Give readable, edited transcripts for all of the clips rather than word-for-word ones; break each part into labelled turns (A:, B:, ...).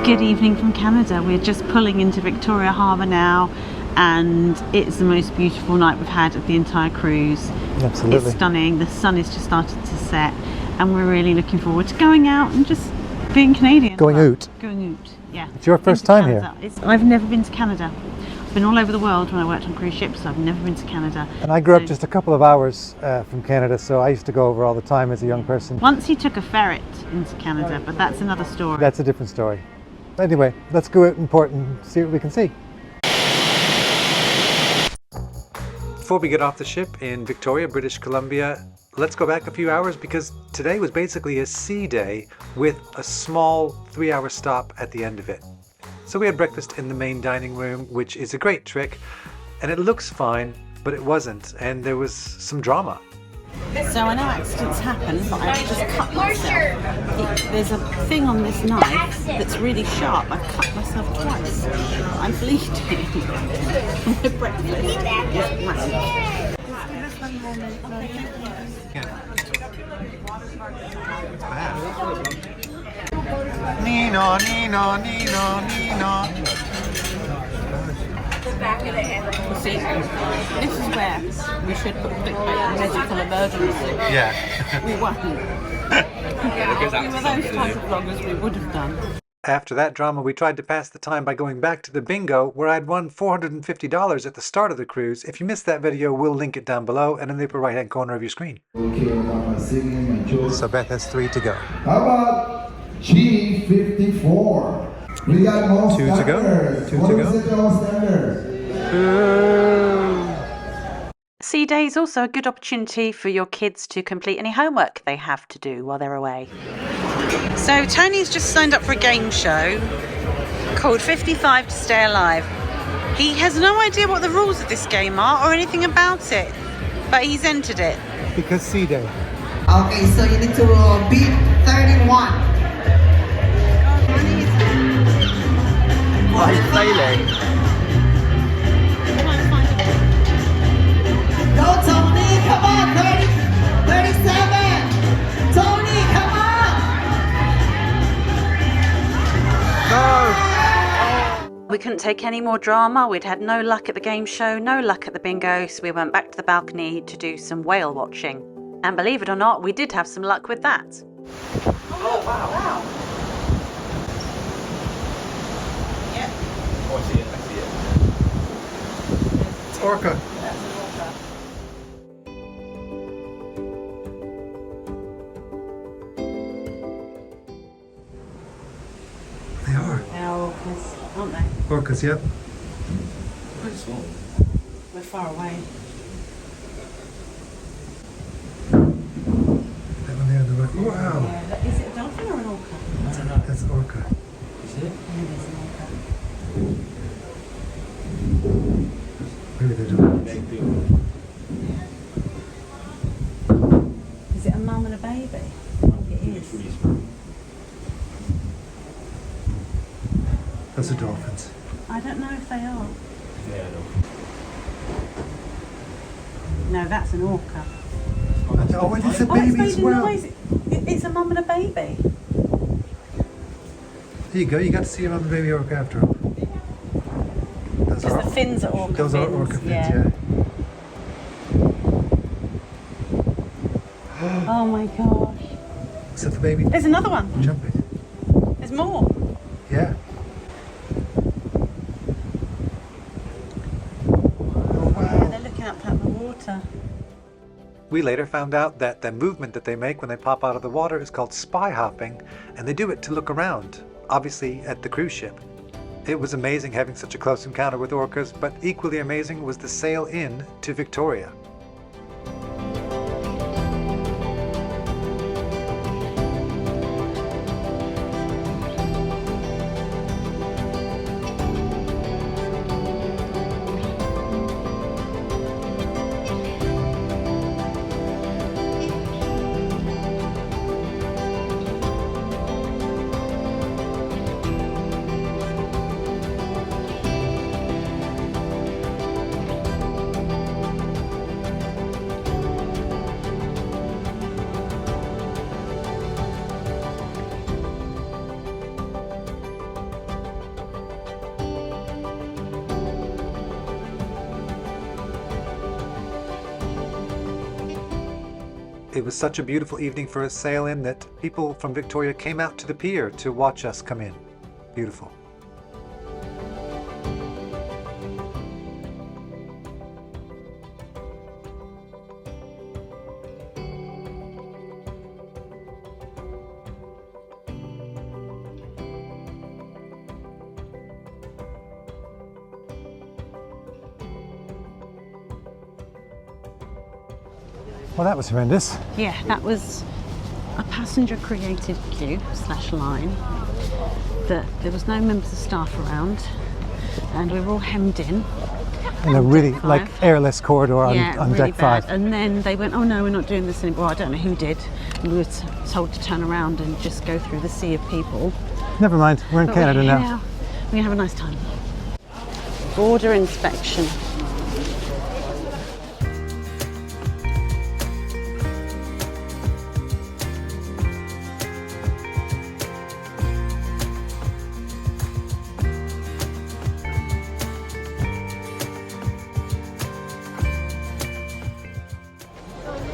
A: Good evening from Canada. We're just pulling into Victoria Harbour now, and it's the most beautiful night we've had of the entire cruise.
B: Absolutely.
A: It's stunning. The sun has just started to set, and we're really looking forward to going out and just being Canadian.
B: Going out?
A: Going out, yeah.
B: It's your first time here?
A: I've never been to Canada. I've been all over the world when I worked on cruise ships, so I've never been to Canada.
B: And I grew up just a couple of hours from Canada, so I used to go over all the time as a young person.
A: Once he took a ferret into Canada, but that's another story.
B: That's a different story. Anyway, let's go out and port and see what we can see. Before we get off the ship in Victoria, British Columbia, let's go back a few hours because today was basically a sea day with a small 3-hour stop at the end of it. So we had breakfast in the main dining room, which is a great trick, and it looks fine, but it wasn't, and there was some drama.
A: So I know accidents happen, but I've just cut myself. There's a thing on this knife that's really sharp. I've cut myself twice. I'm bleeding. My breakfast is rank.
B: It's bad. Nino, Nino, Nino, Nino.
A: You see, this is where we should put clickbait medical emergency.
B: Yeah.
A: We won't. We were those type of vloggers, we would have done.
B: After that drama, we tried to pass the time by going back to the bingo, where I'd won $450 at the start of the cruise. If you missed that video, we'll link it down below and in the upper right hand corner of your screen. So Beth has 3 to go.
C: How about G54? We got most
B: 2 to go. 2 to go.
A: Sea Day is also a good opportunity for your kids to complete any homework they have to do while they're away. So Tony's just signed up for a game show called 55 to Stay Alive. He has no idea what the rules of this game are or anything about it, but he's entered it.
B: Because Sea Day.
D: Okay, so you need to beat 31.
B: Oh, he's failing.
D: Go, Tony, come on, 30, 37. Tony, come on.
B: No.
A: We couldn't take any more drama. We'd had no luck at the game show, no luck at the bingo, so we went back to the balcony to do some whale watching. And believe it or not, we did have some luck with that.
D: Oh, wow.
A: Yep.
E: Oh, I see it.
B: It's Orca. They are.
A: They're orcas, aren't they?
B: Orcas, yep.
E: Pretty small.
A: We're far away.
B: That one there on the right. Wow.
A: Yeah, is it a dolphin or an orca?
E: I don't know.
B: That's Orca.
E: Is it?
A: Yeah, it is an orca.
B: Maybe they're doing
E: Big deal.
A: Is it a mum and a baby? I think it is.
B: Those are dolphins.
A: I don't know if they are.
E: Yeah, I know.
A: No, that's an orca.
B: Oh, and it's a
A: Oh,
B: baby
A: it's
B: as well.
A: It's a mum and a baby.
B: There you go. You got to see a mum and baby orca after all. Those
A: Because the fins are orca fins.
B: Those are orca fins,
A: yeah. Oh my gosh.
B: Is that the baby?
A: There's another one.
B: Jumping.
A: There's more.
B: Yeah. Oh,
A: Yeah,
B: wow.
A: they're looking up at the water.
B: We later found out that the movement that they make when they pop out of the water is called spy hopping, and they do it to look around, obviously at the cruise ship. It was amazing having such a close encounter with orcas, but equally amazing was the sail in to Victoria. It was such a beautiful evening for a sail-in that people from Victoria came out to the pier to watch us come in. Beautiful. Well, that was horrendous.
A: Yeah, that was a passenger created queue / line. That there was no members of staff around, and we were all hemmed in.
B: In a really,
A: Deck
B: like,
A: 5.
B: airless corridor on
A: really
B: deck 5.
A: bad. And then they went, oh no, we're not doing this anymore. I don't know who did. And we were told to turn around and just go through the sea of people.
B: Never mind, we're in
A: But
B: Canada
A: we're
B: now.
A: here. We're gonna have a nice time. Border inspection.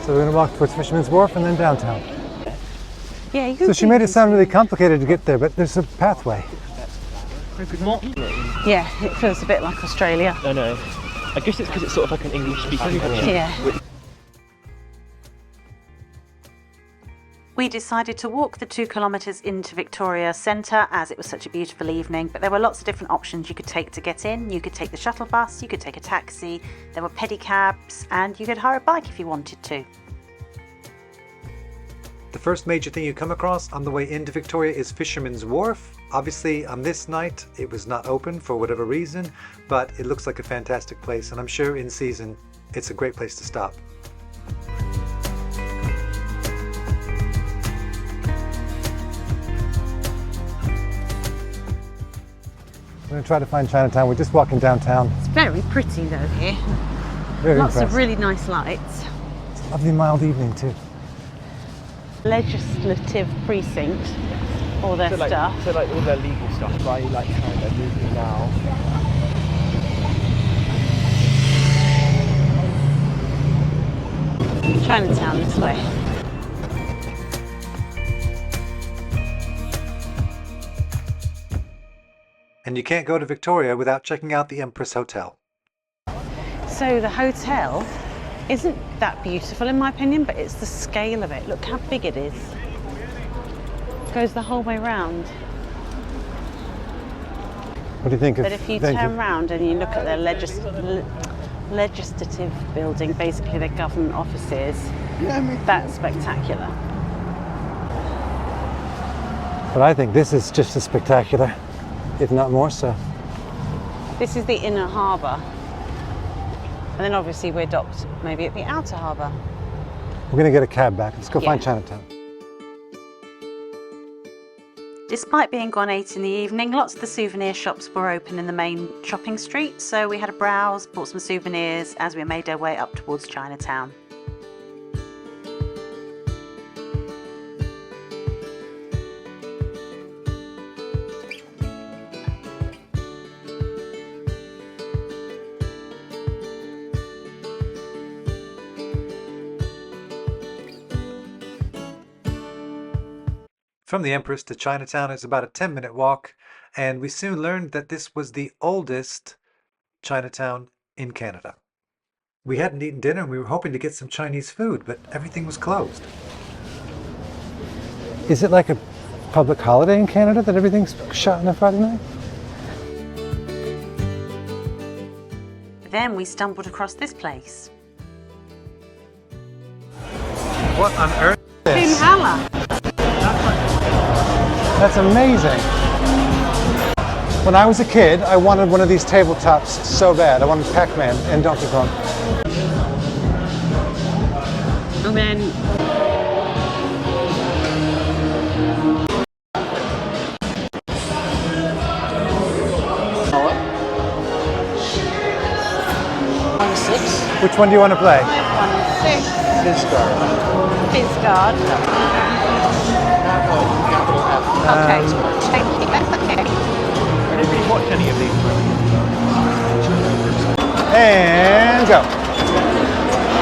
B: So we're going to walk towards Fisherman's Wharf and then downtown.
A: Yeah, you
B: So
A: can
B: she made it sound really complicated to get there, but there's a pathway.
A: Yeah, it feels a bit like Australia.
E: No, no. I guess it's because it's sort of like an English-speaking country.
A: Yeah. We decided to walk the 2 kilometres into Victoria Centre as it was such a beautiful evening, but there were lots of different options you could take to get in. You could take the shuttle bus, you could take a taxi, there were pedicabs, and you could hire a bike if you wanted to.
B: The first major thing you come across on the way into Victoria is Fisherman's Wharf. Obviously, on this night, it was not open for whatever reason, but it looks like a fantastic place, and I'm sure in season, it's a great place to stop. We're going to try to find Chinatown. We're just walking downtown.
A: It's very pretty though here.
B: Very
A: Lots
B: impressed.
A: of really nice lights.
B: It's a lovely mild evening too.
A: Legislative precinct, all their stuff.
E: So like all their legal stuff, by like how they're moving now.
A: Chinatown this way.
B: And you can't go to Victoria without checking out the Empress Hotel.
A: So the hotel isn't that beautiful in my opinion, but it's the scale of it. Look how big it is. It goes the whole way round.
B: What do you think of
A: But if you turn round and you look at their legislative building, basically their government offices, that's spectacular.
B: But I think this is just as spectacular, if not more so.
A: This is the inner harbour. And then obviously we're docked maybe at the outer harbour.
B: We're going to get a cab back. Let's go find
A: Yeah.
B: Chinatown.
A: Despite being gone 8 in the evening, lots of the souvenir shops were open in the main shopping street, so we had a browse, bought some souvenirs as we made our way up towards Chinatown.
B: From the Empress to Chinatown is about a 10-minute walk, and we soon learned that this was the oldest Chinatown in Canada. We hadn't eaten dinner and we were hoping to get some Chinese food, but everything was closed. Is it like a public holiday in Canada that everything's shut on a Friday night?
A: Then we stumbled across this place.
B: What on earth is this?
A: Valhalla.
B: That's amazing. When I was a kid, I wanted one of these tabletops so bad. I wanted Pac-Man and Donkey Kong.
A: And then
B: Which one do you want to play?
A: 1-6. Fizzguard. Okay, thank you. That's okay.
E: I didn't really watch any of these.
B: And go.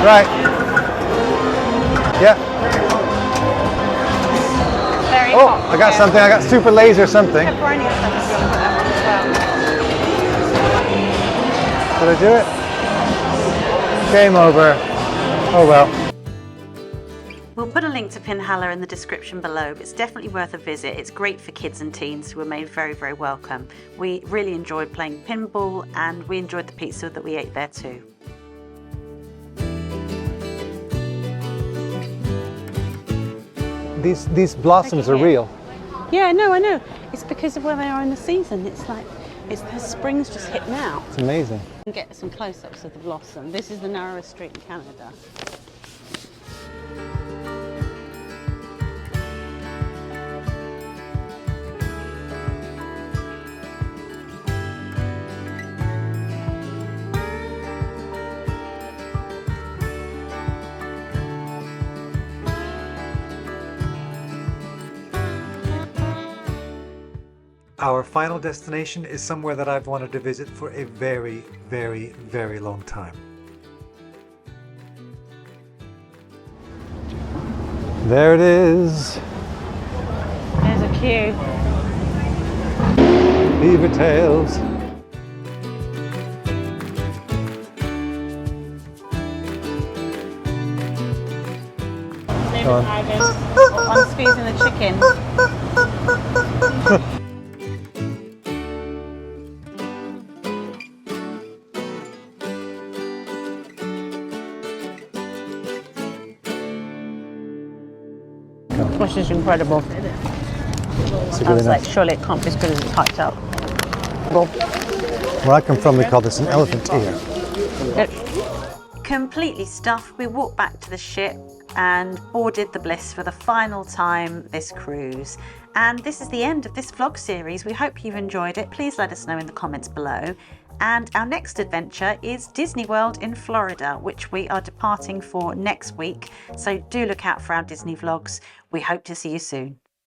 B: Right. Yeah.
F: Oh, I got something. I got super laser something.
A: Pepperoni and stuff if you want to put that on as well.
F: Did I do it? Game over. Oh well.
A: We'll put a link to Pinhalla in the description below. It's definitely worth a visit. It's great for kids and teens who were made very, very welcome. We really enjoyed playing pinball and we enjoyed the pizza that we ate there too.
F: These blossoms are real.
A: Yeah, no, I know. It's because of where they are in the season. It's like, the spring's just hit now.
F: It's amazing.
A: And get some close-ups of the blossom. This is the narrowest street in Canada.
B: Our final destination is somewhere that I've wanted to visit for a very, very, very long time.
F: There it is.
A: There's a queue.
F: BeaverTails. Go on.
A: I'm squeezing the chicken. Which is incredible.
F: It's
A: I was like, surely it can't be as good as it's hyped up.
F: Where I come from, we call this an elephant ear.
A: Completely stuffed, we walked back to the ship and boarded the Bliss for the final time this cruise. And this is the end of this vlog series. We hope you've enjoyed it. Please let us know in the comments below. And our next adventure is Disney World in Florida, which we are departing for next week. So do look out for our Disney vlogs. We hope to see you soon.